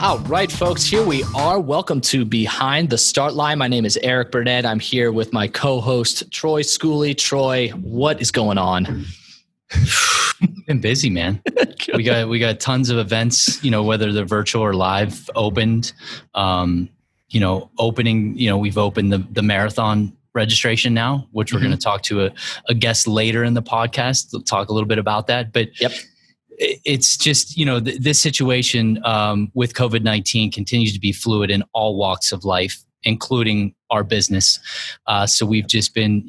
All right, folks, here we are. Welcome to Behind the Start Line. My name is Eric Burnett. I'm here with my co-host, Troy Schooley. Troy, what is going on? Been busy, man. We got tons of events, whether they're virtual or live, opened. We've opened the marathon registration now, which we're going to talk to a guest later in the podcast. We'll talk a little bit about that. But it's just, this situation with COVID-19 continues to be fluid in all walks of life, including our business. So we've just been,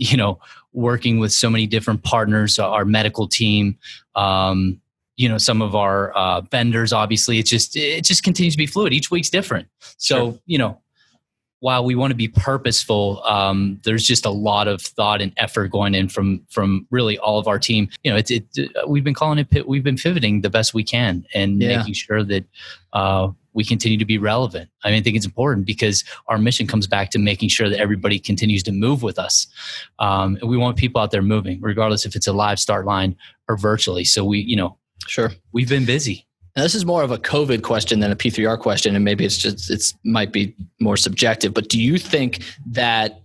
working with so many different partners, our medical team, some of our vendors, obviously. It just continues to be fluid. Each week's different. So, while we want to be purposeful, there's just a lot of thought and effort going in from really all of our team. We've been pivoting the best we can and making sure that we continue to be relevant. I think it's important because our mission comes back to making sure that everybody continues to move with us. And we want people out there moving, regardless if it's a live start line or virtually. So we've been busy. Now, this is more of a COVID question than a P3R question, and maybe it's might be more subjective, but do you think that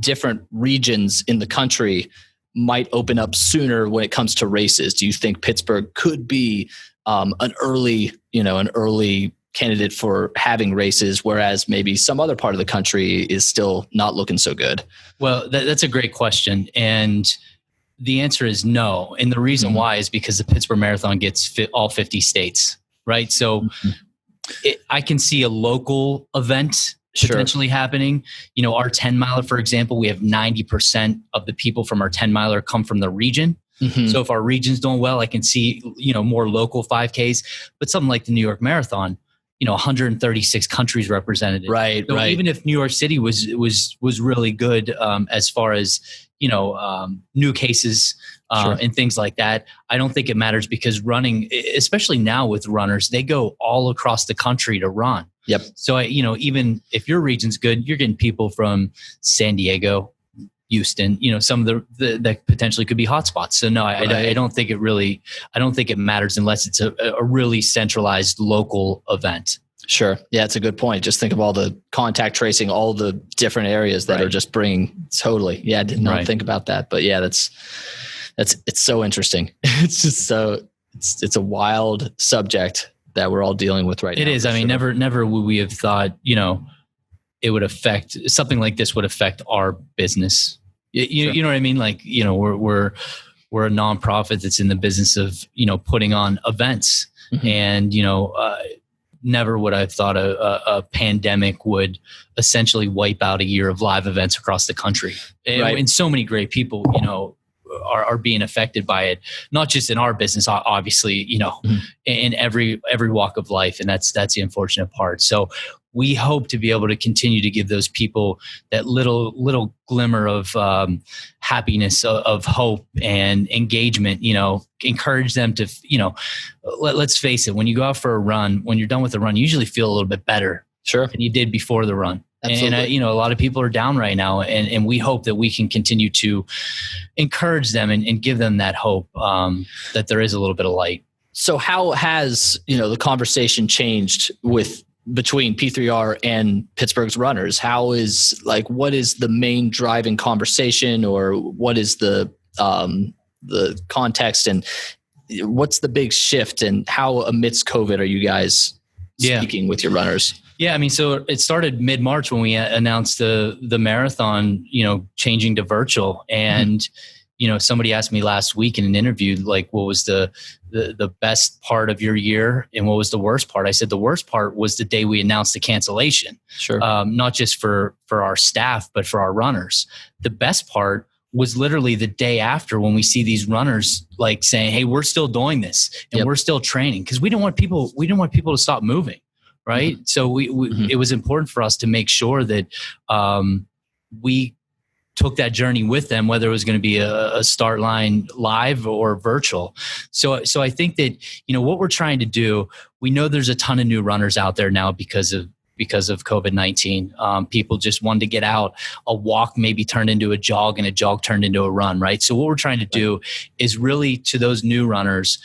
different regions in the country might open up sooner when it comes to races? Do you think Pittsburgh could be an early candidate for having races, whereas maybe some other part of the country is still not looking so good? Well, that's a great question. And the answer is no. And the reason why is because the Pittsburgh Marathon gets all 50 states, right? So I can see a local event potentially happening. Our 10 miler, for example, we have 90% of the people from our 10 miler come from the region. So if our region's doing well, I can see, more local 5Ks, but something like the New York Marathon, 136 countries represented. Right. So even if New York City was really good as far as new cases and things like that, I don't think it matters because running, especially now with runners, they go all across the country to run. Yep. So even if your region's good, you're getting people from San Diego, Houston, some of the that potentially could be hotspots. So no, I don't think it matters unless it's a really centralized local event. Sure. Yeah, it's a good point. Just think of all the contact tracing, all the different areas that are just bringing totally. Yeah, I did not think about that. But yeah, it's so interesting. It's just it's a wild subject that we're all dealing with right now. It is. Never would we have thought, it would affect something like this would affect our business. You know what I mean? Like, we're a nonprofit that's in the business of, putting on events and, never would I have thought a pandemic would essentially wipe out a year of live events across the country. And so many great people, are being affected by it, not just in our business, obviously, in every walk of life. And that's the unfortunate part. So we hope to be able to continue to give those people that little glimmer of happiness, of hope and engagement, encourage them to, let's face it, when you go out for a run, when you're done with the run, you usually feel a little bit better than you did before the run. Absolutely. And, a lot of people are down right now, and we hope that we can continue to encourage them and give them that hope that there is a little bit of light. So how has, the conversation changed between P3R and Pittsburgh's runners? What is the main driving conversation, or what is the context, and what's the big shift, and how amidst COVID are you guys speaking with your runners? Yeah, so it started mid-March when we announced the marathon, changing to virtual. And, somebody asked me last week in an interview, like, what was the best part of your year and what was the worst part? I said the worst part was the day we announced the cancellation. Sure. Not just for our staff, but for our runners. The best part was literally the day after, when we see these runners like saying, "Hey, we're still doing this and we're still training," because we didn't want people to stop moving. Right. So it was important for us to make sure that we took that journey with them, whether it was going to be a start line live or virtual. So I think that, what we're trying to do, we know there's a ton of new runners out there now because of COVID-19. People just wanted to get out. A walk maybe turned into a jog, and a jog turned into a run. Right. So what we're trying to do is really, to those new runners,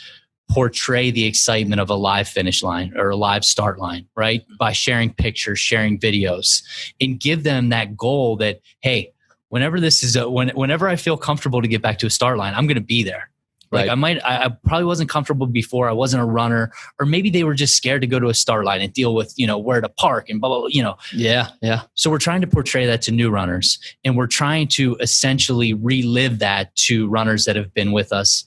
portray the excitement of a live finish line or a live start line, right? By sharing pictures, sharing videos, and give them that goal that, hey, whenever whenever I feel comfortable to get back to a start line, I'm going to be there. Like I probably wasn't comfortable before. I wasn't a runner, or maybe they were just scared to go to a start line and deal with, where to park and blah, blah, blah, Yeah. So we're trying to portray that to new runners, and we're trying to essentially relive that to runners that have been with us,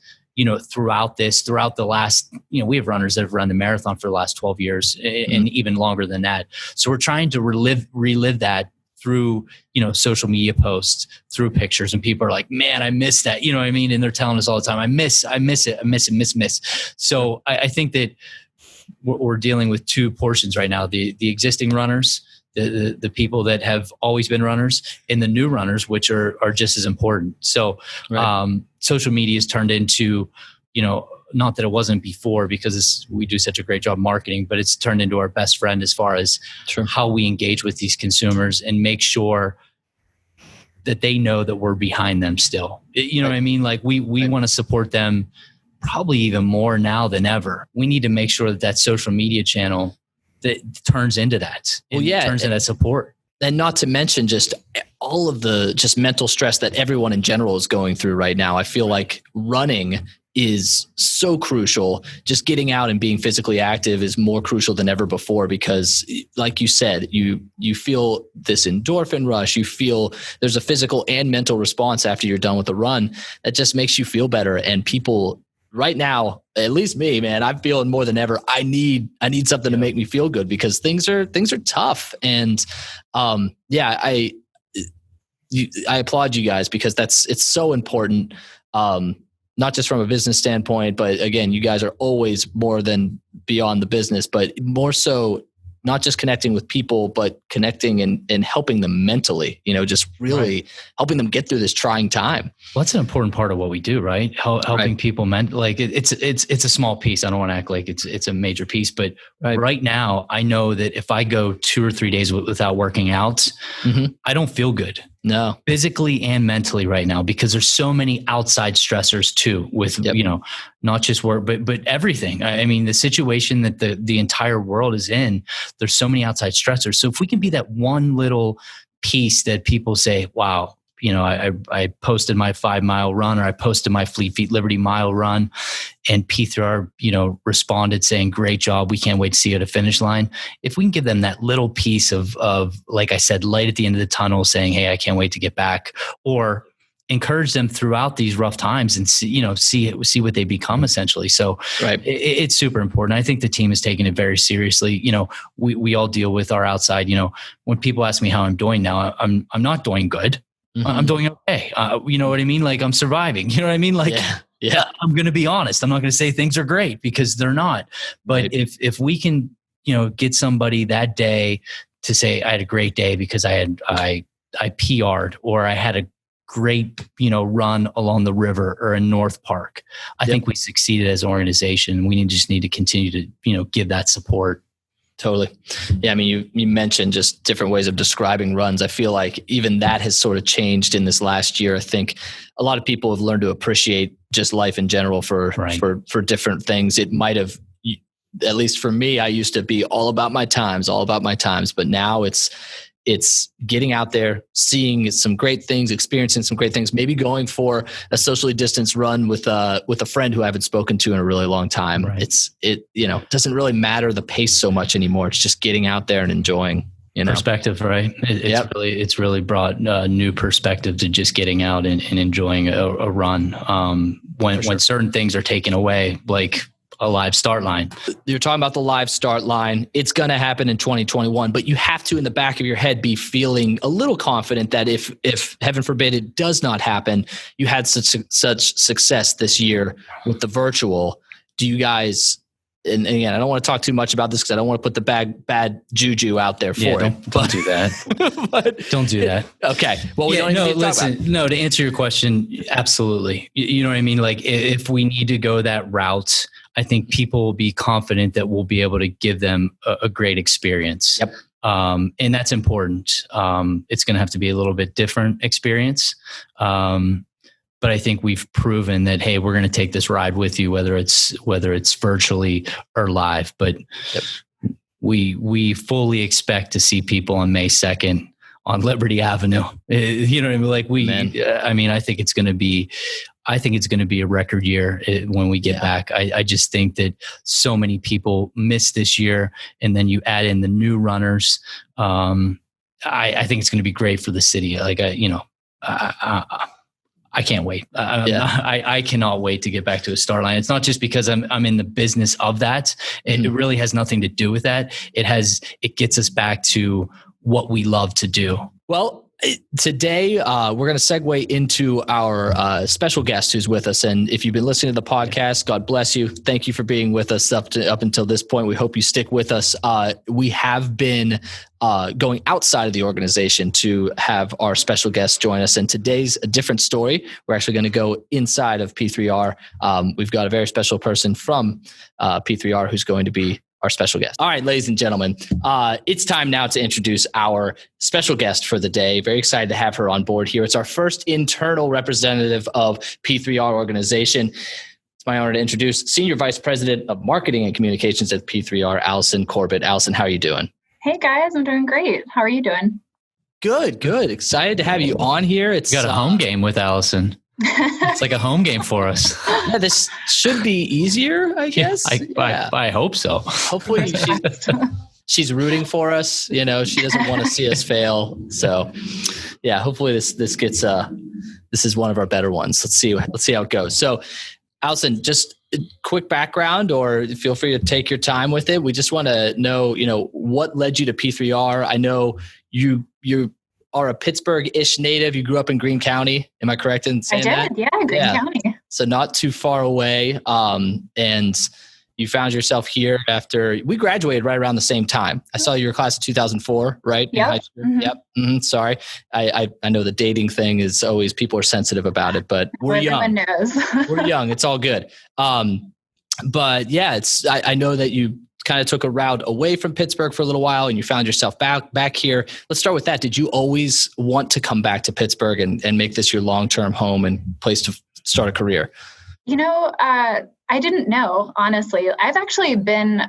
throughout the last, we have runners that have run the marathon for the last 12 years and even longer than that. So we're trying to relive that through, social media posts, through pictures, and people are like, man, I miss that. You know what I mean? And they're telling us all the time, I miss it. So I think that we're dealing with two portions right now, the existing runners, the people that have always been runners, and the new runners, which are just as important. So social media has turned into, not that it wasn't before, because we do such a great job marketing, but it's turned into our best friend as far as how we engage with these consumers and make sure that they know that we're behind them still. What I mean? Like we want to support them probably even more now than ever. We need to make sure that social media channel that turns into that. Turns into that support. And not to mention just all of the just mental stress that everyone in general is going through right now. I feel like running is so crucial. Just getting out and being physically active is more crucial than ever before, because like you said, you feel this endorphin rush. You feel there's a physical and mental response after you're done with the run that just makes you feel better. And people right now, at least me, man, I'm feeling more than ever. I need something to make me feel good, because things are tough. And I applaud you guys, because it's so important. Not just from a business standpoint, but again, you guys are always more than beyond the business, but more so not just connecting with people, but connecting and helping them mentally, just really helping them get through this trying time. Well, that's an important part of what we do, right? Helping people like it's a small piece. I don't want to act like it's a major piece, but right now I know that if I go 2 or 3 days without working out, I don't feel good. No, physically and mentally right now, because there's so many outside stressors too, with, not just work, but everything. I mean, the situation that the entire world is in, there's so many outside stressors. So if we can be that one little piece that people say, wow, I posted my 5-mile run, or I posted my Fleet Feet Liberty mile run, and P3R, responded saying, great job. We can't wait to see you at a finish line. If we can give them that little piece of, like I said, light at the end of the tunnel saying, hey, I can't wait to get back, or encourage them throughout these rough times and see what they become essentially. So it's super important. I think the team is taking it very seriously. We all deal with our outside, when people ask me how I'm doing now, I'm not doing good. I'm doing okay. You know what I mean? Like I'm surviving. You know what I mean? Like, I'm going to be honest. I'm not going to say things are great, because they're not. But if we can, get somebody that day to say, I had a great day because I PR'd, or I had a great, run along the river or in North Park, I think we succeeded as an organization. We just need to continue to, give that support. Totally. Yeah. I mean, you mentioned just different ways of describing runs. I feel like even that has sort of changed in this last year. I think a lot of people have learned to appreciate just life in general for different things. It might have, at least for me, I used to be all about my times, but now it's getting out there, seeing some great things, experiencing some great things, maybe going for a socially distanced run with a friend who I haven't spoken to in a really long time. It doesn't really matter the pace so much anymore. It's just getting out there and enjoying, perspective, right? It's really brought a new perspective to just getting out and enjoying a run. When certain things are taken away, like a live start line. You're talking about the live start line. It's going to happen in 2021, but you have to, in the back of your head, be feeling a little confident that if heaven forbid it does not happen, you had such success this year with the virtual. Do you guys, and again, I don't want to talk too much about this because I don't want to put the bad juju out there for it. Don't do that. Don't do that. Okay. Well, we don't even to answer your question, absolutely. You know what I mean? Like if we need to go that route, I think people will be confident that we'll be able to give them a great experience. Yep. And that's important. It's going to have to be a little bit different experience. But but I think we've proven that, hey, we're going to take this ride with you, whether it's virtually or live. But we fully expect to see people on May 2nd on Liberty Avenue. You know what I mean? Like I think it's going to be a record year when we get back. I just think that so many people missed this year, and then you add in the new runners. I think it's going to be great for the city. Like, I can't wait. I cannot wait to get back to a start line. It's not just because I'm in the business of that. It really has nothing to do with that. It gets us back to what we love to do. Well, today, we're going to segue into our special guest who's with us. And if you've been listening to the podcast, God bless you. Thank you for being with us up until this point. We hope you stick with us. We have been going outside of the organization to have our special guest join us. And today's a different story. We're actually going to go inside of P3R. We've got a very special person from P3R who's going to be our special guest. All right, ladies and gentlemen, it's time now to introduce our special guest for the day. Very excited to have her on board here. It's our first internal representative of P3R organization. It's my honor to introduce Senior Vice President of Marketing and Communications at P3R, Allison Corbett. Allison, how are you doing? Hey guys, I'm doing great. How are you doing? Good. Excited to have you on here. It's got a home game with Allison. It's like a home game for us. Yeah, this should be easier, I guess. I hope so. Hopefully she's rooting for us. She doesn't want to see us fail. So yeah, hopefully this is one of our better ones. Let's see how it goes. So Allison, just a quick background, or feel free to take your time with it. We just want to know, what led you to P3R. I know you are a Pittsburgh-ish native. You grew up in Greene County. Am I correct in saying that? I did, yeah, Greene County. So not too far away. And you found yourself here after we graduated right around the same time. I saw your class of 2004, right? Yep. Mm-hmm. Yep. Mm-hmm. Sorry. I know the dating thing is always, people are sensitive about it, but we're young. Knows. We're young. It's all good. But yeah, I know that you kind of took a route away from Pittsburgh for a little while and you found yourself back here. Let's start with that. Did you always want to come back to Pittsburgh and make this your long-term home and place to start a career? I didn't know, honestly. I've actually been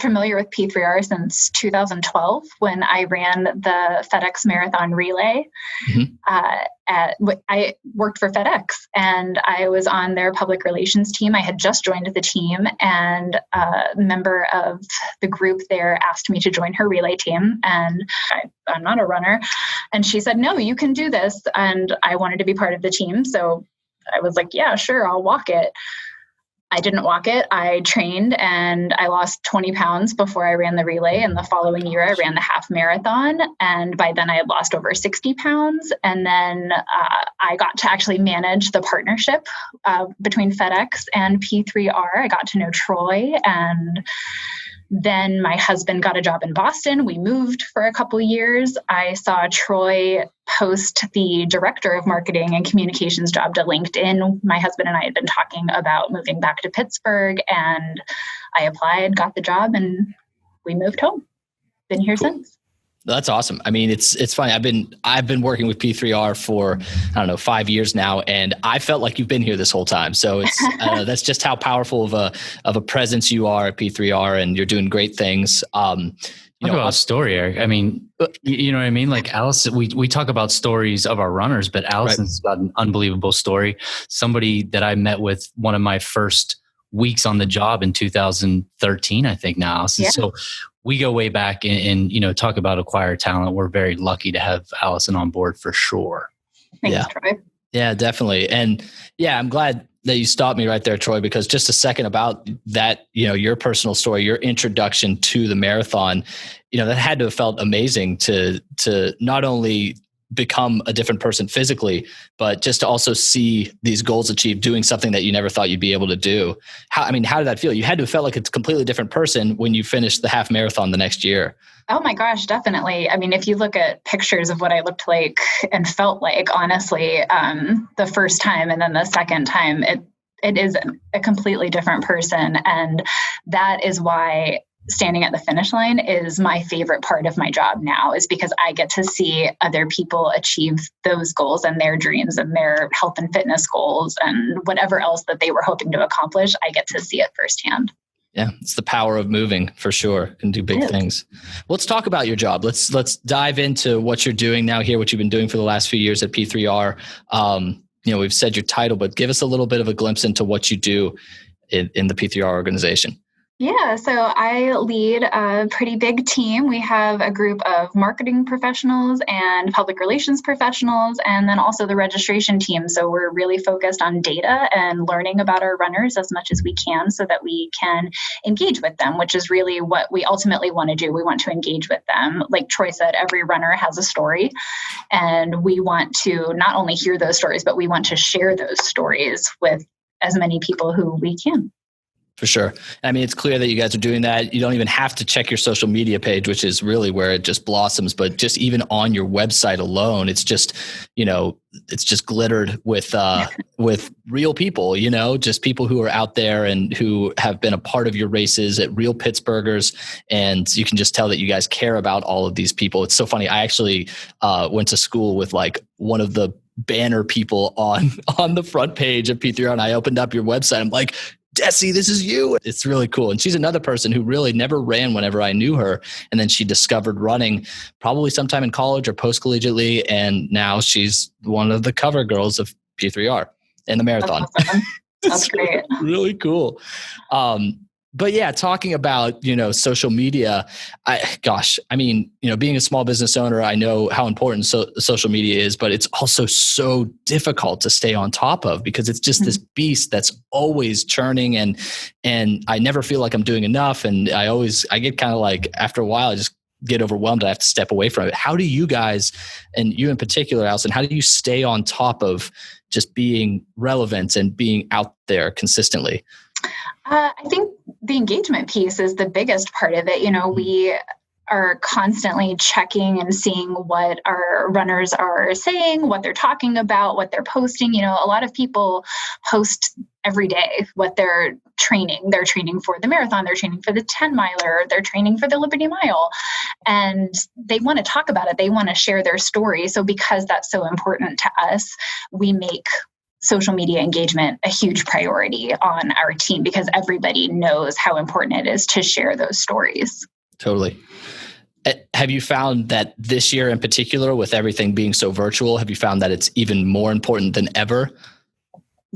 familiar with P3R since 2012 when I ran the FedEx Marathon Relay. Mm-hmm. I worked for FedEx and I was on their public relations team. I had just joined the team, and a member of the group there asked me to join her relay team. And I'm not a runner. And she said, no, you can do this. And I wanted to be part of the team. So I was like, yeah, sure, I'll walk it. I didn't walk it. I trained and I lost 20 pounds before I ran the relay. And the following year, I ran the half marathon. And by then I had lost over 60 pounds. And then I got to actually manage the partnership between FedEx and P3R. I got to know Troy, and then my husband got a job in Boston. We moved for a couple of years. I saw Troy post the director of marketing and communications job to LinkedIn. My husband and I had been talking about moving back to Pittsburgh, and I applied, got the job, and we moved home. Been here since. That's awesome. I mean, it's funny. I've been working with P3R for, 5 years now, and I felt like you've been here this whole time. So it's that's just how powerful of a presence you are at P3R, and you're doing great things. Talk about a story, Eric. I mean, you know what I mean? Like Allison, we talk about stories of our runners, but Allison's got an unbelievable story. Somebody that I met with one of my first weeks on the job in 2013, I think now. Yeah. So we go way back and talk about acquired talent. We're very lucky to have Allison on board for sure. Thanks, Troy. Yeah, definitely. And yeah, I'm glad that you stopped me right there, Troy, because just a second about that, your personal story, your introduction to the marathon, that had to have felt amazing to not only become a different person physically, but just to also see these goals achieved doing something that you never thought you'd be able to do. How did that feel? You had to have felt like a completely different person when you finished the half marathon the next year. Oh my gosh, definitely. I mean, if you look at pictures of what I looked like and felt like, honestly, the first time and then the second time, it is a completely different person. And that is why standing at the finish line is my favorite part of my job now, is because I get to see other people achieve those goals and their dreams and their health and fitness goals and whatever else that they were hoping to accomplish. I get to see it firsthand. Yeah, it's the power of moving for sure. Can do big things. Let's talk about your job. Let's dive into what you're doing now here, what you've been doing for the last few years at P3R. We've said your title, but give us a little bit of a glimpse into what you do in the P3R organization. Yeah, so I lead a pretty big team. We have a group of marketing professionals and public relations professionals, and then also the registration team. So we're really focused on data and learning about our runners as much as we can so that we can engage with them, which is really what we ultimately want to do. We want to engage with them. Like Troy said, every runner has a story, and we want to not only hear those stories, but we want to share those stories with as many people who we can. For sure. I mean, it's clear that you guys are doing that. You don't even have to check your social media page, which is really where it just blossoms. But just even on your website alone, it's just, it's just glittered with real people, just people who are out there and who have been a part of your races at real Pittsburghers. And you can just tell that you guys care about all of these people. It's so funny. I actually went to school with like one of the banner people on the front page of P3R, and I opened up your website. I'm like, Desi, this is you. It's really cool. And she's another person who really never ran whenever I knew her. And then she discovered running probably sometime in college or post-collegiately. And now she's one of the cover girls of P3R in the marathon. That's awesome. That's great. Really cool. But yeah, talking about, social media, being a small business owner, I know how important social media is, but it's also so difficult to stay on top of because it's just this beast that's always churning and I never feel like I'm doing enough. And I get kind of like, after a while, I just get overwhelmed. I have to step away from it. How do you guys, and you in particular, Allison, how do you stay on top of just being relevant and being out there consistently? I think the engagement piece is the biggest part of it. We are constantly checking and seeing what our runners are saying, what they're talking about, what they're posting. A lot of people post every day what they're training. They're training for the marathon, they're training for the 10 miler, they're training for the Liberty Mile, and they want to talk about it. They want to share their story. So because that's so important to us, we make social media engagement a huge priority on our team because everybody knows how important it is to share those stories. Totally. Have you found that this year in particular, with everything being so virtual, have you found that it's even more important than ever?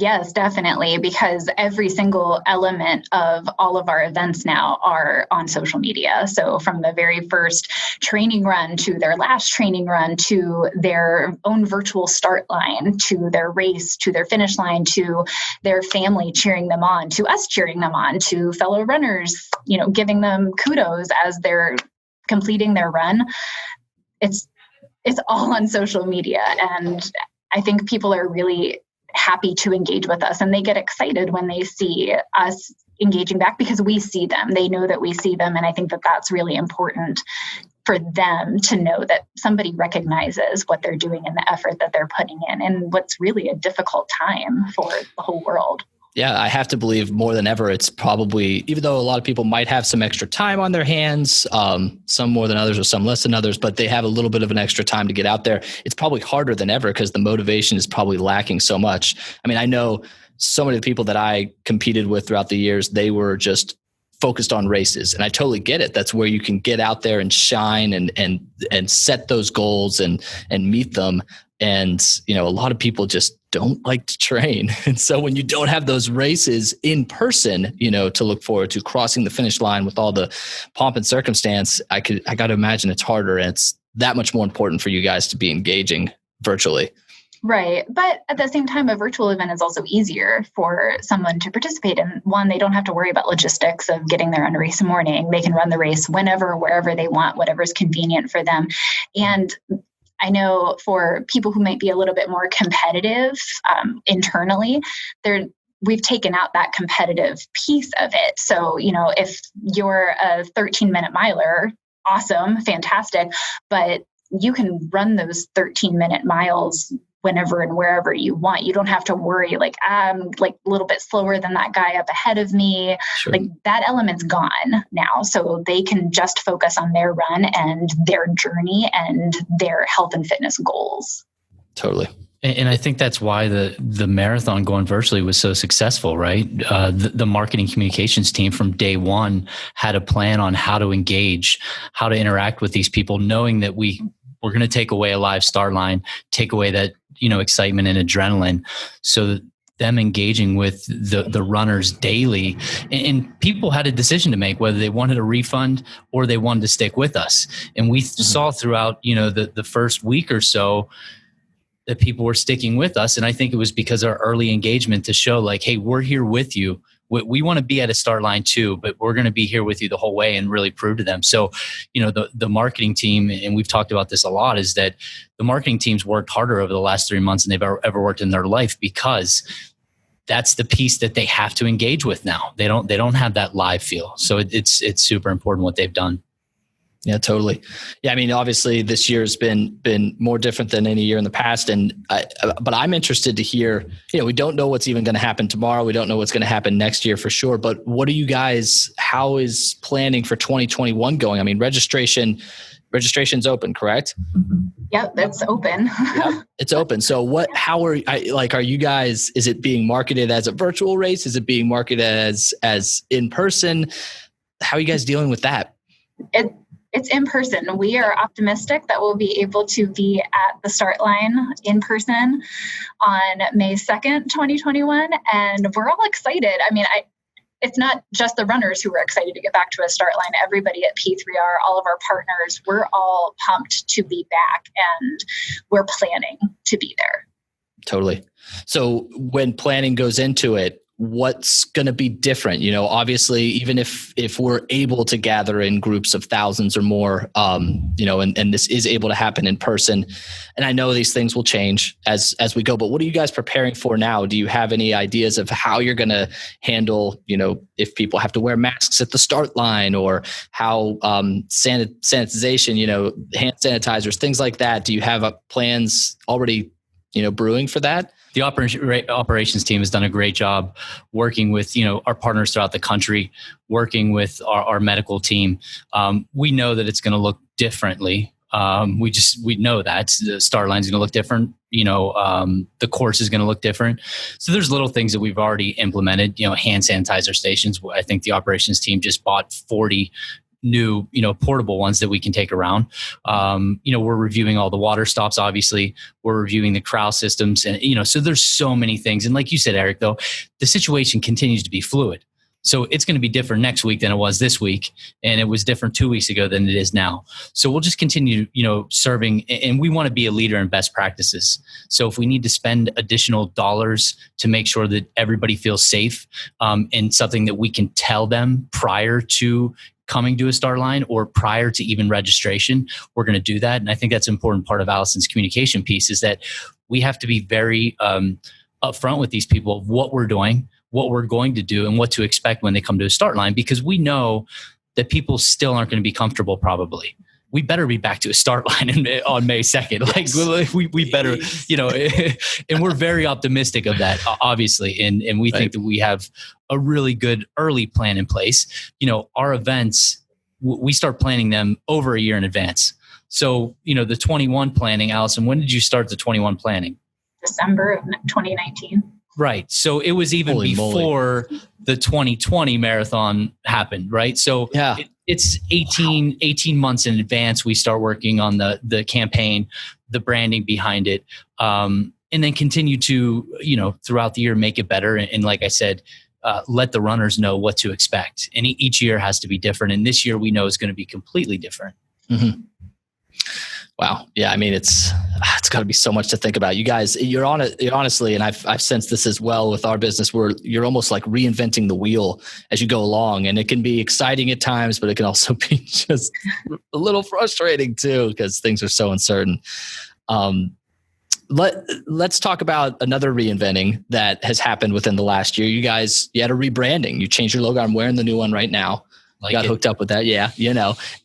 Yes, definitely, because every single element of all of our events now are on social media. So from the very first training run to their last training run to their own virtual start line to their race to their finish line to their family cheering them on to us cheering them on to fellow runners, giving them kudos as they're completing their run. It's all on social media, and I think people are really happy to engage with us, and they get excited when they see us engaging back because we see them. They know that we see them, and I think that that's really important for them to know that somebody recognizes what they're doing and the effort that they're putting in, and what's really a difficult time for the whole world. Yeah, I have to believe more than ever, it's probably, even though a lot of people might have some extra time on their hands, some more than others or some less than others, but they have a little bit of an extra time to get out there. It's probably harder than ever because the motivation is probably lacking so much. I mean, I know so many of the people that I competed with throughout the years, they were just focused on races. And I totally get it. That's where you can get out there and shine and set those goals and meet them. And, a lot of people just don't like to train. And so when you don't have those races in person, to look forward to, crossing the finish line with all the pomp and circumstance, I got to imagine it's harder. And it's that much more important for you guys to be engaging virtually. Right. But at the same time, a virtual event is also easier for someone to participate in. One, they don't have to worry about logistics of getting there on a race morning. They can run the race whenever, wherever they want, whatever's convenient for them. And I know for people who might be a little bit more competitive internally, we've taken out that competitive piece of it. So, if you're a 13-minute miler, awesome, fantastic, but you can run those 13-minute miles whenever and wherever you want. You don't have to worry, like, I'm like a little bit slower than that guy up ahead of me. Sure. Like that element's gone now. So they can just focus on their run and their journey and their health and fitness goals. Totally. And I think that's why the marathon going virtually was so successful, right? The marketing communications team from day one had a plan on how to engage, how to interact with these people, knowing that we're going to take away a live start line, take away that, excitement and adrenaline. So them engaging with the runners daily, and people had a decision to make whether they wanted a refund or they wanted to stick with us. And we saw throughout, the first week or so, that people were sticking with us. And I think it was because our early engagement to show like, hey, we're here with you. We want to be at a start line too, but we're going to be here with you the whole way and really prove to them. So, the marketing team, and we've talked about this a lot, is that the marketing team's worked harder over the last 3 months than they've ever worked in their life, because that's the piece that they have to engage with now. They don't have that live feel. So it's super important what they've done. Yeah, totally. Yeah, I mean, obviously this year's been more different than any year in the past, but I'm interested to hear. We don't know what's even going to happen tomorrow. We don't know what's going to happen next year for sure. But what are you guys? How is planning for 2021 going? I mean, registration's open, correct? Yep, that's open. Yep, it's open. So how are you guys? Is it being marketed as a virtual race? Is it being marketed as in person? How are you guys dealing with that? It's in person. We are optimistic that we'll be able to be at the start line in person on May 2nd, 2021. And we're all excited. I mean, it's not just the runners who are excited to get back to a start line. Everybody at P3R, all of our partners, we're all pumped to be back, and we're planning to be there. Totally. So when planning goes into it, what's going to be different? Obviously, even if we're able to gather in groups of thousands or more, and this is able to happen in person, and I know these things will change as we go, but what are you guys preparing for now? Do you have any ideas of how you're going to handle, if people have to wear masks at the start line, or how sanitization, hand sanitizers, things like that? Do you have plans already, brewing for that? The operations team has done a great job working with, our partners throughout the country, working with our medical team. We know that it's going to look differently. We know that the start line is going to look different. The course is going to look different. So there's little things that we've already implemented, hand sanitizer stations. I think the operations team just bought 40 new, portable ones that we can take around. We're reviewing all the water stops. Obviously, we're reviewing the corral systems, and so there's so many things. And like you said, Eric, though, the situation continues to be fluid. So it's going to be different next week than it was this week, and it was different 2 weeks ago than it is now. So we'll just continue, serving, and we want to be a leader in best practices. So if we need to spend additional dollars to make sure that everybody feels safe, and something that we can tell them prior to coming to a start line or prior to even registration, we're going to do that. And I think that's an important part of Allison's communication piece, is that we have to be very upfront with these people of what we're doing, what we're going to do, and what to expect when they come to a start line, because we know that people still aren't going to be comfortable probably. We better be back to a start line on May 2nd. Yes. Like we better, and we're very optimistic of that, obviously. And we think that we have a really good early plan in place. Our events, we start planning them over a year in advance. So, the 21 planning, Allison, when did you start the 21 planning? December of 2019. Right. So it was even before the 2020 marathon happened, right? So yeah. It's 18 months in advance we start working on the campaign, the branding behind it, and then continue to, throughout the year, make it better. And like I said, let the runners know what to expect. And each year has to be different. And this year we know is going to be completely different. Mm-hmm. Wow. Yeah. I mean, it's got to be so much to think about. You guys, you're honestly, and I've sensed this as well with our business, where you're almost like reinventing the wheel as you go along, and it can be exciting at times, but it can also be just a little frustrating too, because things are so uncertain. Let's talk about another reinventing that has happened within the last year. You had a rebranding. You changed your logo. I'm wearing the new one right now. Got hooked up with that. Yeah.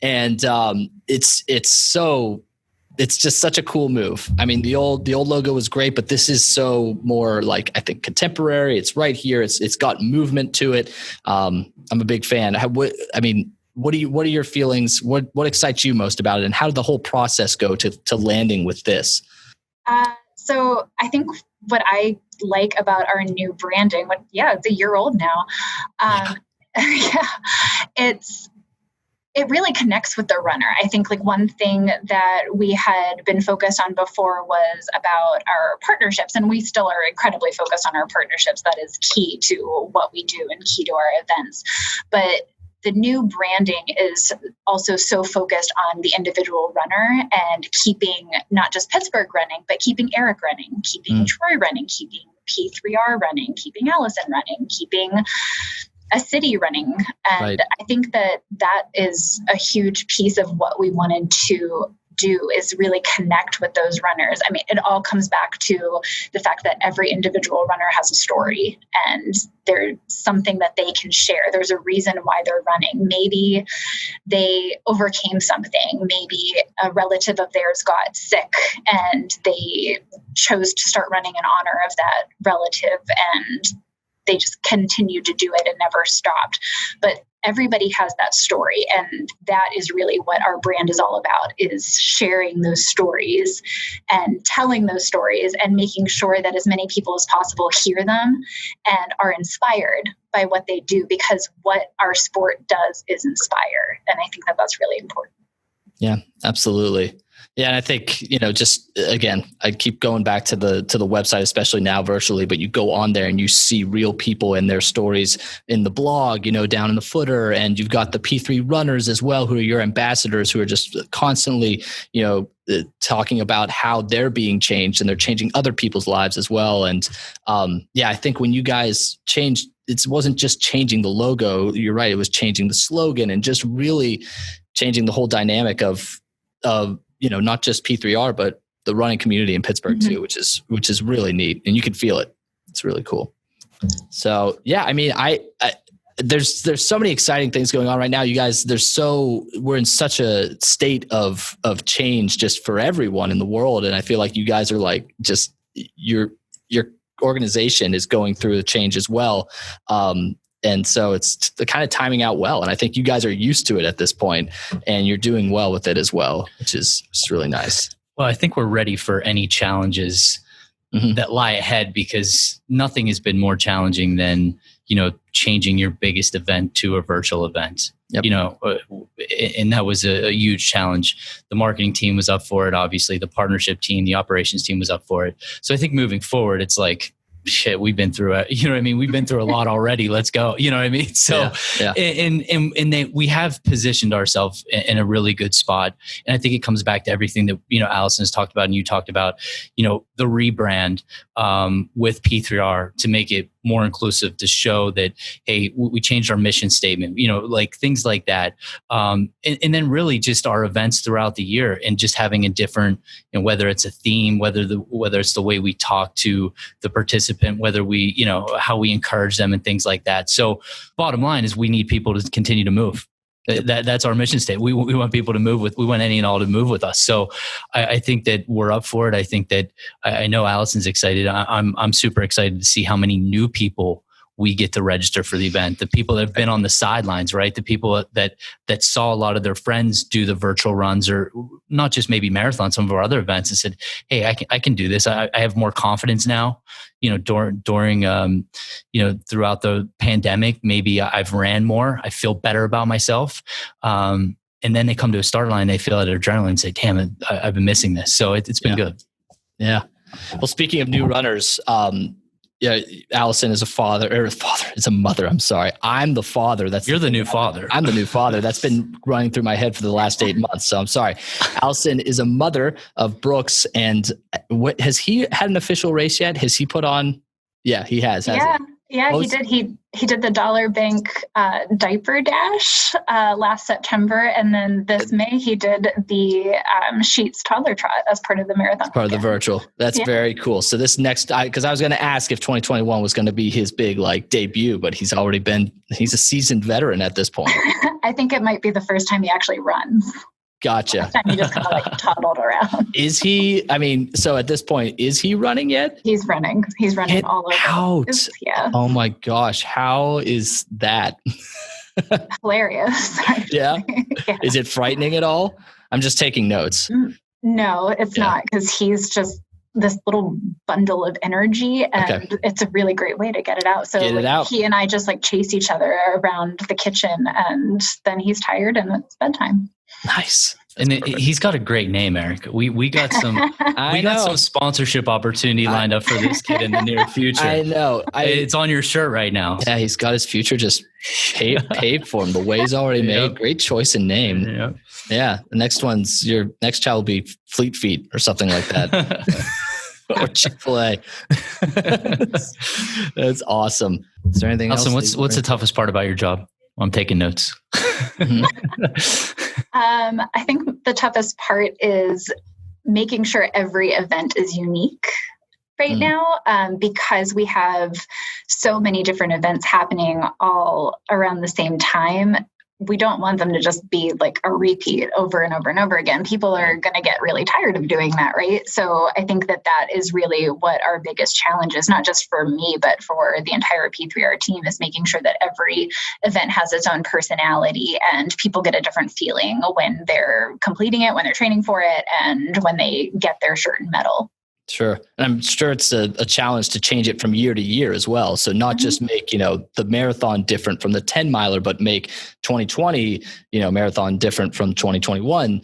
And it's so it's just such a cool move. I mean, the old logo was great, but this is so more like, I think, contemporary. It's right here. It's got movement to it. I'm a big fan. What are your feelings? What excites you most about it, and how did the whole process go to landing with this? So I think what I like about our new branding, it's a year old now. It really connects with the runner. I think like one thing that we had been focused on before was about our partnerships, and we still are incredibly focused on our partnerships. That is key to what we do and key to our events. But the new branding is also so focused on the individual runner and keeping not just Pittsburgh running, but keeping Eric running, keeping Troy running, keeping P3R running, keeping Allison running, keeping a city running. And right. I think that is a huge piece of what we wanted to do, is really connect with those runners. I mean, it all comes back to the fact that every individual runner has a story and there's something that they can share. There's a reason why they're running. Maybe they overcame something. Maybe a relative of theirs got sick and they chose to start running in honor of that relative, and they just continued to do it and never stopped. But everybody has that story. And that is really what our brand is all about, is sharing those stories and telling those stories and making sure that as many people as possible hear them and are inspired by what they do, because what our sport does is inspire. And I think that that's really important. Yeah, absolutely. Yeah. And I think, just again, I keep going back to the website, especially now virtually, but you go on there and you see real people and their stories in the blog, down in the footer, and you've got the P3 runners as well, who are your ambassadors, who are just constantly, talking about how they're being changed and they're changing other people's lives as well. And I think when you guys changed, it wasn't just changing the logo. You're right. It was changing the slogan and just really changing the whole dynamic of not just P3R, but the running community in Pittsburgh too, which is really neat, and you can feel it. It's really cool. So yeah, I mean, there's so many exciting things going on right now. You guys, we're in such a state of change just for everyone in the world, and I feel like you guys are like, just your organization is going through the change as well. And so it's the kind of timing out well. And I think you guys are used to it at this point, and you're doing well with it as well, which is just really nice. Well, I think we're ready for any challenges that lie ahead, because nothing has been more challenging than, changing your biggest event to a virtual event. Yep. And that was a huge challenge. The marketing team was up for it. Obviously the partnership team, the operations team was up for it. So I think moving forward, it's like, shit, we've been through it. You know what I mean? We've been through a lot already. Let's go. You know what I mean? So, we have positioned ourselves in a really good spot. And I think it comes back to everything that, Allison has talked about and you talked about, the rebrand with P3R to make it more inclusive, to show that, hey, we changed our mission statement, like things like that. And then really just our events throughout the year, and just having a different, whether it's a theme, whether it's the way we talk to the participant, whether we, how we encourage them and things like that. So bottom line is we need people to continue to move. That's our mission statement. We want people to move we want any and all to move with us. So I think that we're up for it. I think that I know Allison's excited. I'm super excited to see how many new people we get to register for the event. The people that have been on the sidelines, right? The people that saw a lot of their friends do the virtual runs, or not just maybe marathon, some of our other events, and said, hey, I can do this. I have more confidence now. During throughout the pandemic, maybe I've ran more. I feel better about myself. And then they come to a start line, they feel that adrenaline and say, damn it, I've been missing this. So it's been good. Yeah. Well, speaking of new runners, Allison is is a mother. I'm sorry. I'm the father. You're the new father. I'm the new father. That's been running through my head for the last 8 months. So I'm sorry. Allison is a mother of Brooks. And has he had an official race yet? Has he put on? Yeah, he has. Yeah, he did. He did the Dollar Bank diaper dash last September, and then this May he did the Sheets toddler trot as part of the marathon. Part of the virtual. That's very cool. So this next, because I was going to ask if 2021 was going to be his big debut, but he's a seasoned veteran at this point. I think it might be the first time he actually runs. Gotcha. Last time he just kind of like toddled around. Is he, I mean, so at this point, is he running yet? He's running. He's running Get all over. out. Yeah. Oh my gosh. How is that? Hilarious. Yeah. Yeah. Is it frightening at all? I'm just taking notes. No, it's not, because he's just this little bundle of energy, and it's a really great way to get it out. So he and I just like chase each other around the kitchen, and then he's tired and it's bedtime. Nice. And he's got a great name, Eric. We got some some sponsorship opportunity lined up for this kid in the near future. I know. It's on your shirt right now. Yeah, he's got his future just paid for him. The way's already made. Great choice in name. Yep. Yeah. The next your next child will be Fleet Feet or something like that. Or Chick-fil-A. That's awesome. Is there anything else? Allison, what's the toughest part about your job? I'm taking notes. I think the toughest part is making sure every event is unique right now, because we have so many different events happening all around the same time. We don't want them to just be like a repeat over and over and over again. People are going to get really tired of doing that, right? So I think that is really what our biggest challenge is, not just for me, but for the entire P3R team, is making sure that every event has its own personality and people get a different feeling when they're completing it, when they're training for it, and when they get their shirt and medal. Sure. And I'm sure it's a challenge to change it from year to year as well. So not just make, the marathon different from the 10 miler, but make 2020, marathon different from 2021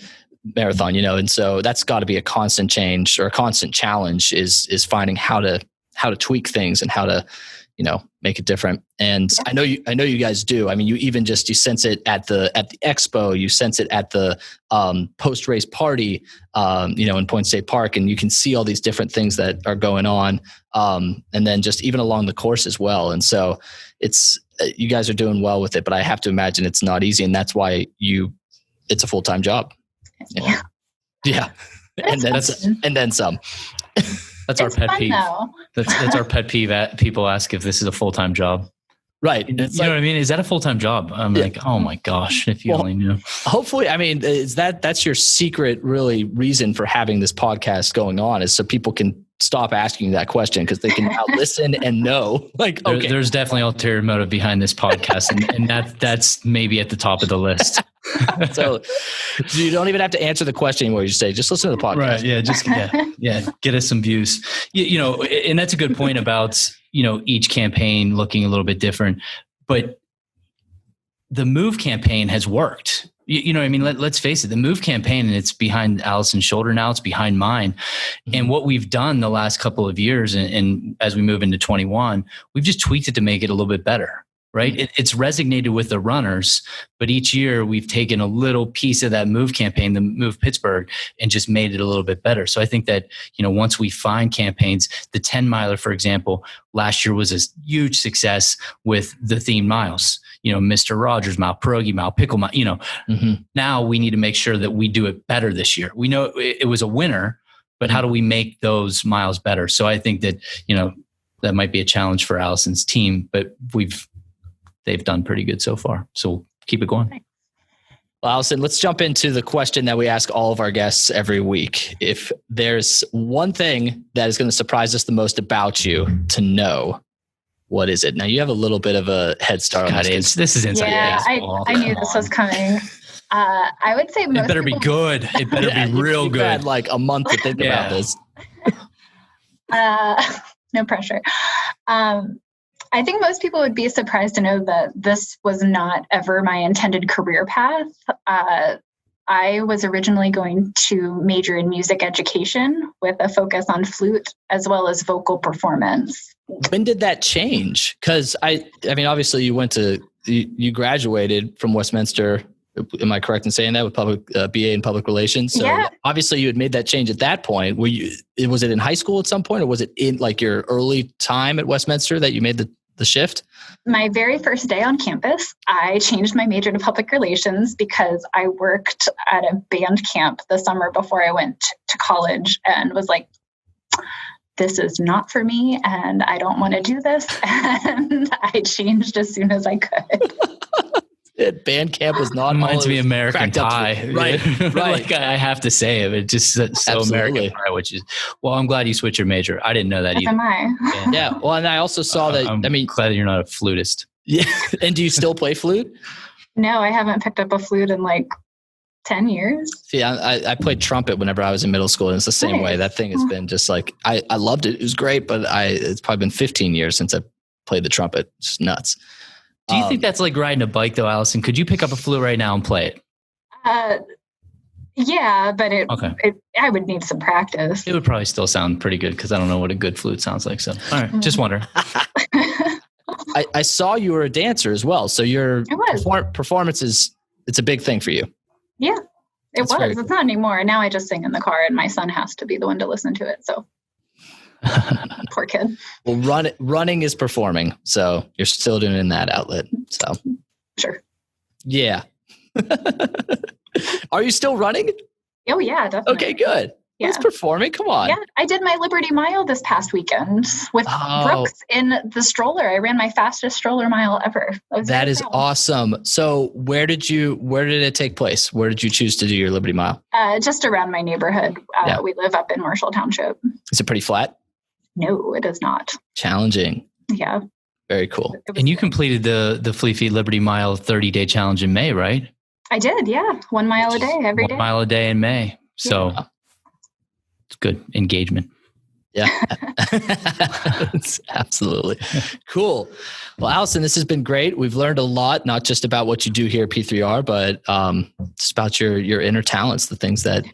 marathon, and so that's got to be a constant change, or a constant challenge is finding how to tweak things and how to, make it different. And I know you guys do. I mean, you sense it at the expo, you sense it at the post race party, in Point State Park, and you can see all these different things that are going on. And then just even along the course as well. And so you guys are doing well with it, but I have to imagine it's not easy. And that's why it's a full-time job. Yeah. Yeah. And then some. That's our pet peeve. That's our pet peeve. People ask if this is a full-time job. Right. You know what I mean? Is that a full-time job? I'm like, oh my gosh, if you only knew. Hopefully, I mean, that's your secret really reason for having this podcast going on, is so people can stop asking that question, because they can now listen and know. Like, okay. There's definitely ulterior motive behind this podcast, and that's maybe at the top of the list. So you don't even have to answer the question anymore. You say, just listen to the podcast. Right. Yeah. Get us some views. And that's a good point about, each campaign looking a little bit different, but the Move campaign has worked. You know what I mean? Let's face it, the Move campaign, and it's behind Allison's shoulder now, it's behind mine. Mm-hmm. And what we've done the last couple of years, and as we move into 21, we've just tweaked it to make it a little bit better. Right. It's resonated with the runners, but each year we've taken a little piece of that Move campaign, the Move Pittsburgh, and just made it a little bit better. So I think that, once we find campaigns, the 10 miler, for example, last year was a huge success with the themed miles, Mr. Rogers mile, Pierogi mile, pickle mile, Now we need to make sure that we do it better this year. We know it was a winner, but how do we make those miles better? So I think that, that might be a challenge for Allison's team, but they've done pretty good so far. So keep it going. Well, Allison, let's jump into the question that we ask all of our guests every week. If there's one thing that is going to surprise us the most about you to know, what is it? Now, you have a little bit of a head start on this. This is inside. Yeah, I knew this was coming. I would say most it better be good. It better be real good. Had like a month to think about this. No pressure. I think most people would be surprised to know that this was not ever my intended career path. I was originally going to major in music education with a focus on flute as well as vocal performance. When did that change? Because I mean, obviously you graduated from Westminster. Am I correct in saying that, with BA in public relations? So yeah. Obviously you had made that change at that point. Was it in high school at some point, or was it in like your early time at Westminster that you made the shift? My very first day on campus, I changed my major to public relations because I worked at a band camp the summer before I went to college and was like, this is not for me and I don't want to do this. And I changed as soon as I could. Band camp was not. Reminds me of American Pie. Right. Like I have to say it. It's just so Absolutely. American Pie, which is, well, I'm glad you switched your major. I didn't know that either. Am I? Yeah. Well, and I also saw that. I'm glad you're not a flutist. Yeah. And do you still play flute? No, I haven't picked up a flute in like 10 years. See, I played trumpet whenever I was in middle school, and it's the same way. That thing has been just like, I loved it. It was great, but it's probably been 15 years since I played the trumpet. It's just nuts. Do you think that's like riding a bike though, Allison? Could you pick up a flute right now and play it? Yeah, but I would need some practice. It would probably still sound pretty good because I don't know what a good flute sounds like. So, all right, just wondering. I saw you were a dancer as well. So your performance it's a big thing for you. Yeah, it's not anymore. Now I just sing in the car and my son has to be the one to listen to it. So poor kid. Well, running is performing. So you're still doing it in that outlet. So sure. Yeah. Are you still running? Oh yeah, definitely. Okay, good. Yeah. It's performing. Come on. Yeah, I did my Liberty Mile this past weekend with Brooks in the stroller. I ran my fastest stroller mile ever. That is awesome. So where did it take place? Where did you choose to do your Liberty Mile? Just around my neighborhood. We live up in Marshall Township. Is it pretty flat? No, it is not. Challenging. Yeah. Very cool. And you completed the Fleet Feet Liberty Mile 30-day challenge in May, right? I did, yeah. 1 mile a day every day. 1 mile a day in May. So it's good engagement. Yeah. Absolutely. Cool. Well, Allison, this has been great. We've learned a lot, not just about what you do here at P3R, but just about your inner talents, the things that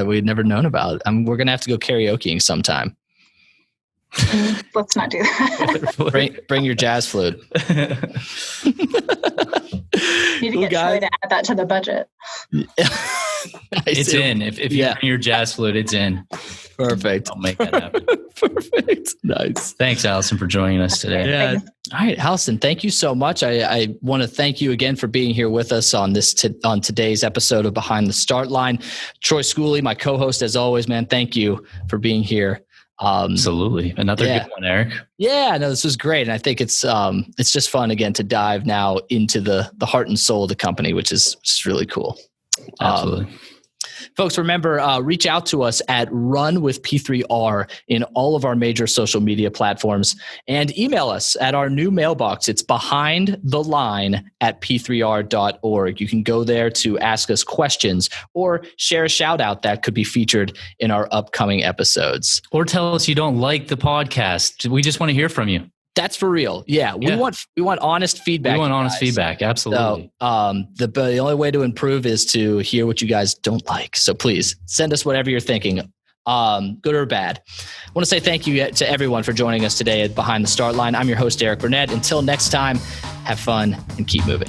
we'd never known about. We're going to have to go karaokeing sometime. Let's not do that. Bring your jazz flute. Need to get Troy to add that to the budget. It's in. If you bring your jazz flute, it's in. Perfect. I'll make that happen. Perfect. Nice. Thanks, Allison, for joining us today. Yeah. All right, Allison, thank you so much. I want to thank you again for being here with us on on today's episode of Behind the Start Line. Troy Schooley, my co-host, as always, man, thank you for being here. Absolutely. Another good one, Eric. Yeah, no, this was great. And I think it's just fun again to dive now into the heart and soul of the company, which is just really cool. Absolutely. Folks, remember, reach out to us at Run with P3R in all of our major social media platforms and email us at our new mailbox. It's behindtheline@p3r.org. You can go there to ask us questions or share a shout out that could be featured in our upcoming episodes. Or tell us you don't like the podcast. We just want to hear from you. That's for real. Yeah. We want honest feedback. We want honest feedback. Absolutely. So, the only way to improve is to hear what you guys don't like. So please send us whatever you're thinking, good or bad. I want to say thank you to everyone for joining us today at Behind the Start Line. I'm your host, Eric Burnett. Until next time, have fun and keep moving.